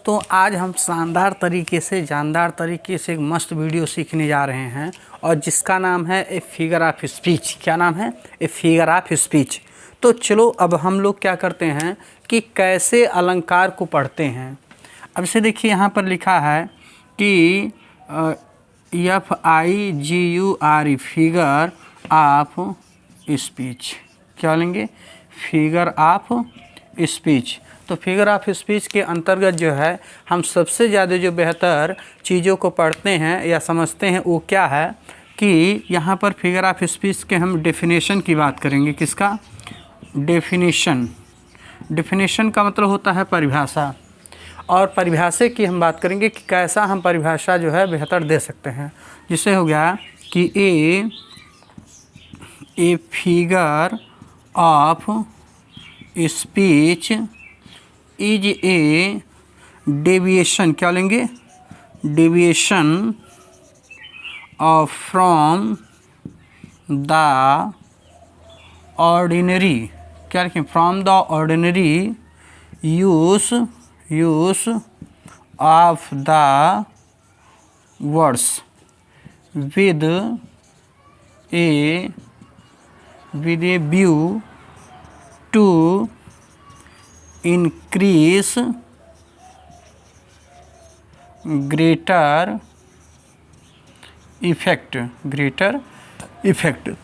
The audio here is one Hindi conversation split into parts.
दोस्तों आज हम शानदार तरीके से जानदार तरीके से एक मस्त वीडियो सीखने जा रहे हैं और जिसका नाम है ए फिगर ऑफ स्पीच। क्या नाम है? ए फिगर ऑफ स्पीच। तो चलो अब हम लोग क्या करते हैं कि कैसे अलंकार को पढ़ते हैं। अब से देखिए यहाँ पर लिखा है कि FIGUR फिगर ऑफ स्पीच। क्या लेंगे? Figure of speech. तो फिगर ऑफ स्पीच के अंतर्गत जो है हम सबसे ज़्यादा जो बेहतर चीज़ों को पढ़ते हैं या समझते हैं वो क्या है कि यहाँ पर फिगर ऑफ स्पीच के हम डेफिनेशन की बात करेंगे। किसका? डेफिनेशन। डेफिनेशन का मतलब होता है परिभाषा, और परिभाषा की हम बात करेंगे कि कैसा हम परिभाषा जो है बेहतर दे सकते हैं। जिससे हो गया कि a figure of speech is a deviation. क्या लेंगे? Deviation of from the ordinary. क्या लिखें? From the ordinary use of the words with a view to increase greater effect।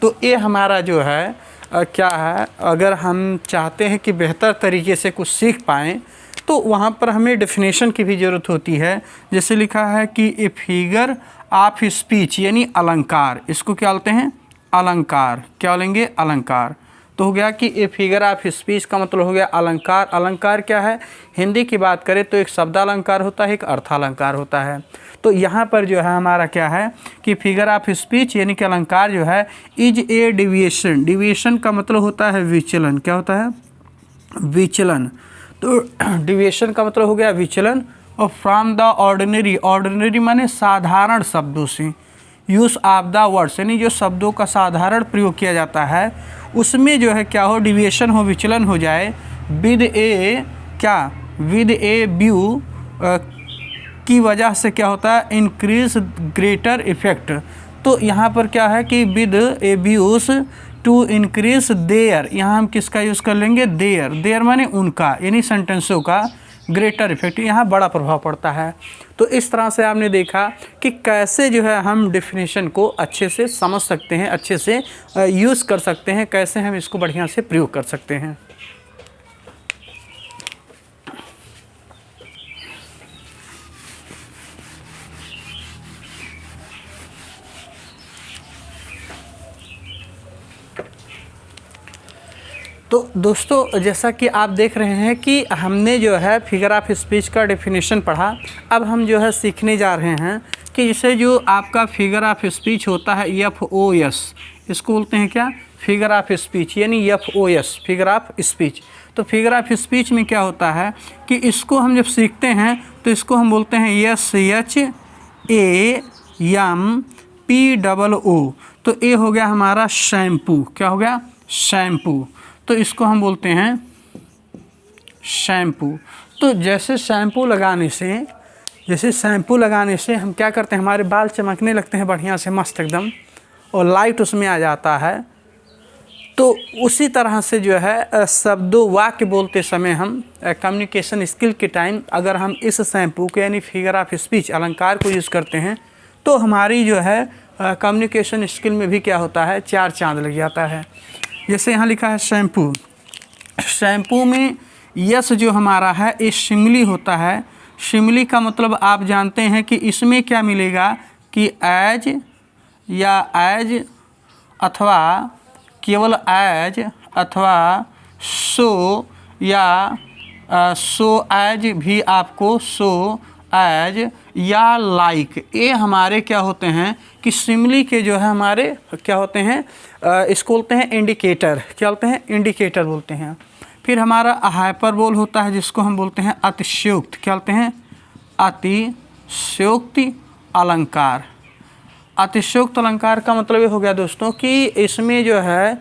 तो ये हमारा जो है क्या है, अगर हम चाहते हैं कि बेहतर तरीके से कुछ सीख पाएँ तो वहाँ पर हमें डेफिनेशन की भी ज़रूरत होती है। जैसे लिखा है कि ए फिगर ऑफ स्पीच यानी अलंकार। इसको क्या बोलते हैं? अलंकार। क्या लेंगे? अलंकार। तो हो गया कि ए फिगर ऑफ स्पीच का मतलब हो गया अलंकार। अलंकार क्या है? हिंदी की बात करें तो एक शब्द अलंकार होता है, एक अर्थालंकार होता है। तो यहाँ पर जो है हमारा क्या है कि फिगर ऑफ स्पीच यानी कि अलंकार जो है इज ए डेविएशन। डेविएशन का मतलब होता है विचलन। क्या होता है? विचलन। तो डेविएशन का मतलब हो गया विचलन। और फ्रॉम द ऑर्डिनरी, ऑर्डिनरी माने साधारण शब्दों से, यूज़ ऑफ द वर्ड्स यानी जो शब्दों का साधारण प्रयोग किया जाता है उसमें जो है क्या हो, डिविएशन हो, विचलन हो जाए। विद ए क्या? विद ए व्यू की वजह से क्या होता है? Increase greater effect. तो यहाँ पर क्या है कि with a views to increase their. यहाँ हम किसका यूज़ कर लेंगे? देयर। देयर माने उनका, यानी सेंटेंसों का ग्रेटर इफेक्ट, यहाँ बड़ा प्रभाव पड़ता है। तो इस तरह से आपने देखा कि कैसे जो है हम डेफिनेशन को अच्छे से समझ सकते हैं, अच्छे से यूज़ कर सकते हैं, कैसे हम इसको बढ़िया से प्रयोग कर सकते हैं। तो दोस्तों जैसा कि आप देख रहे हैं कि हमने जो है फिगर ऑफ स्पीच का डेफिनेशन पढ़ा। अब हम जो है सीखने जा रहे हैं कि जैसे जो आपका फिगर ऑफ स्पीच होता है FOS, इसको बोलते हैं क्या? फिगर ऑफ स्पीच यानी FOS, फिगर ऑफ स्पीच। तो फिगर ऑफ स्पीच में क्या होता है कि इसको हम जब सीखते हैं तो इसको हम बोलते हैं SHAMPOO। तो ये हो गया हमारा शैम्पू। क्या हो गया? शैम्पू। तो इसको हम बोलते हैं शैम्पू। तो जैसे शैम्पू लगाने से हम क्या करते हैं, हमारे बाल चमकने लगते हैं बढ़िया से, मस्त एकदम, और लाइट उसमें आ जाता है। तो उसी तरह से जो है शब्दों वाक्य बोलते समय हम कम्युनिकेशन स्किल के टाइम अगर हम इस शैम्पू को यानी फिगर ऑफ स्पीच अलंकार को यूज़ करते हैं तो हमारी जो है कम्युनिकेशन स्किल में भी क्या होता है, 4 चांद लग जाता है। जैसे यहाँ लिखा है शैम्पू। शैम्पू में यस जो हमारा है ये शिमली होता है। शिमली का मतलब आप जानते हैं कि इसमें क्या मिलेगा कि एज या एज अथवा केवल एज अथवा सो या सो एज भी आपको सो एज या लाइक, ये हमारे क्या होते हैं कि सिमिली के जो है हमारे क्या होते हैं, इसको बोलते हैं इंडिकेटर। क्या बोलते हैं? इंडिकेटर बोलते हैं। फिर हमारा हाइपरबोल होता है जिसको हम बोलते हैं अतिशयोक्ति। क्या बोलते हैं? अतिशयोक्ति अलंकार। अतिशयोक्ति अलंकार का मतलब ये हो गया दोस्तों कि इसमें जो है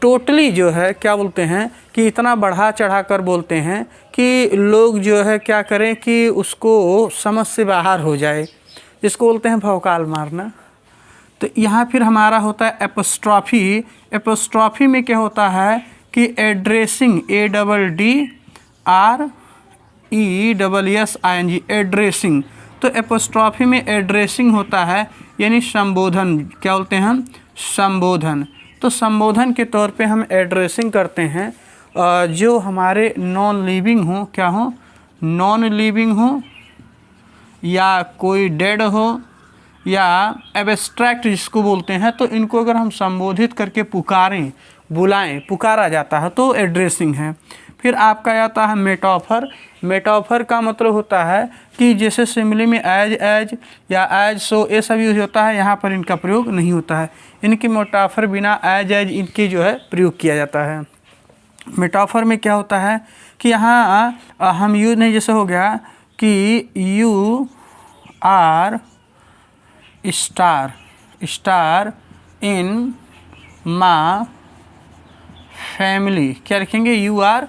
टोटली जो है क्या बोलते हैं कि इतना बढ़ा चढ़ा कर बोलते हैं कि लोग जो है क्या करें कि उसको समझ से बाहर हो जाए, जिसको बोलते हैं भौकाल मारना। तो यहाँ फिर हमारा होता है एपोस्ट्रॉफी। एपोस्ट्रॉफी में क्या होता है कि एड्रेसिंग, ADDRESSING, एड्रेसिंग। तो एपोस्ट्रॉफी में एड्रेसिंग होता है यानी संबोधन, क्या बोलते हैं हम, संबोधन। तो संबोधन के तौर पे हम एड्रेसिंग करते हैं जो हमारे नॉन लिविंग हो, क्या हो, नॉन लिविंग हो या कोई डेड हो या एब्स्ट्रैक्ट जिसको बोलते हैं, तो इनको अगर हम संबोधित करके पुकारें, बुलाएं, पुकारा जाता है तो एड्रेसिंग है। फिर आपका आता है मेटाफर। मेटाफर का मतलब होता है कि जैसे सिमिली में एज या एज सो ये सब यूज होता है, यहाँ पर इनका प्रयोग नहीं होता है। इनकी मेटाफर बिना एज इनकी जो है प्रयोग किया जाता है। मेटाफर में क्या होता है कि यहाँ हम यूज नहीं, जैसे हो गया कि यू आर स्टार इन माँ फैमिली, क्या लिखेंगे, यू आर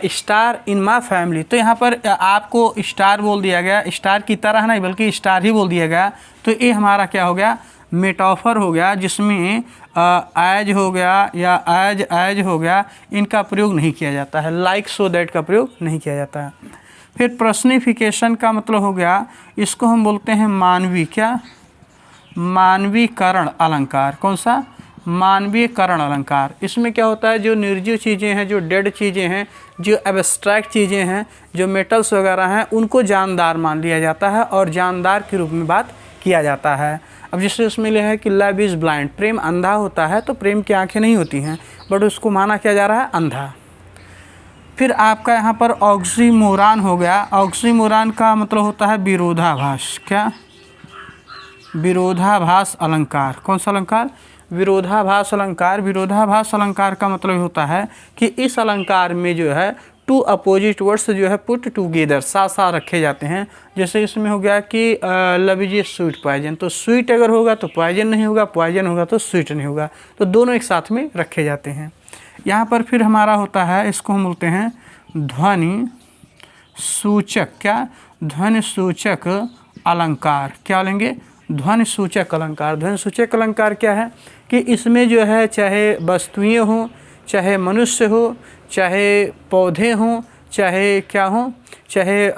स्टार इन माँ फैमिली। तो यहाँ पर आपको स्टार बोल दिया गया, स्टार की तरह नहीं बल्कि स्टार ही बोल दिया गया। तो ये हमारा क्या हो गया, मेटाफर हो गया, जिसमें एज हो गया या एज हो गया, इनका प्रयोग नहीं किया जाता है। लाइक सो दैट का प्रयोग नहीं किया जाता है। फिर पर्सनिफिकेशन का मतलब हो गया, इसको हम बोलते हैं मानवी, क्या, मानवीकरण अलंकार। कौन सा, मानवीकरण अलंकार। इसमें क्या होता है, जो निर्जीव चीज़ें हैं, जो डेड चीज़ें हैं, जो एब्स्ट्रैक्ट चीज़ें हैं, जो मेटल्स वगैरह हैं, उनको जानदार मान लिया जाता है और जानदार के रूप में बात किया जाता है। अब जैसे उसमें लिखा है कि लव इज़ ब्लाइंड, प्रेम अंधा होता है, तो प्रेम की आंखें नहीं होती हैं बट उसको माना क्या जा रहा है, अंधा। फिर आपका यहाँ पर ऑक्सीमोरान हो गया। ऑक्सीमोरान का मतलब होता है विरोधाभास, क्या, विरोधाभास अलंकार। कौन सा अलंकार, विरोधाभास अलंकार। विरोधाभास अलंकार का मतलब होता है कि इस अलंकार में जो है टू अपोजिट वर्ड्स जो है पुट टुगेदर, साथ साथ रखे जाते हैं। जैसे इसमें हो गया कि love is a sweet poison, तो स्वीट अगर होगा तो पॉइजन नहीं होगा, पॉइजन होगा तो स्वीट नहीं होगा, तो दोनों एक साथ में रखे जाते हैं। यहाँ पर फिर हमारा होता है, इसको हम बोलते हैं ध्वनि सूचक, क्या, ध्वनि सूचक अलंकार। क्या लेंगे, ध्वनि सूचक अलंकार। ध्वनि सूचक अलंकार क्या है कि इसमें जो है चाहे वस्तुएं हों, चाहे मनुष्य हो, चाहे पौधे हों, चाहे क्या हों, चाहे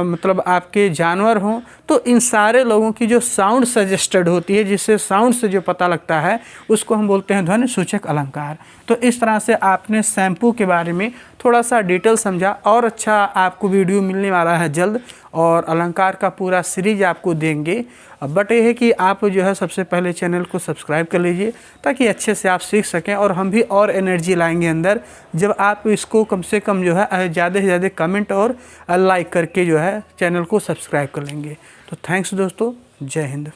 मतलब आपके जानवर हों, तो इन सारे लोगों की जो साउंड सजेस्टेड होती है, जिससे साउंड से जो पता लगता है, उसको हम बोलते हैं ध्वनि सूचक अलंकार। तो इस तरह से आपने शैम्पू के बारे में थोड़ा सा डिटेल समझा, और अच्छा आपको वीडियो मिलने वाला है जल्द, और अलंकार का पूरा सीरीज आपको देंगे। बट ये है कि आप जो है सबसे पहले चैनल को सब्सक्राइब कर लीजिए ताकि अच्छे से आप सीख सकें, और हम भी और एनर्जी लाएंगे अंदर जब आप इसको कम से कम जो है ज़्यादा से ज़्यादा कमेंट और लाइक करके जो है चैनल को सब्सक्राइब कर लेंगे। तो थैंक्स दोस्तों, जय हिंद।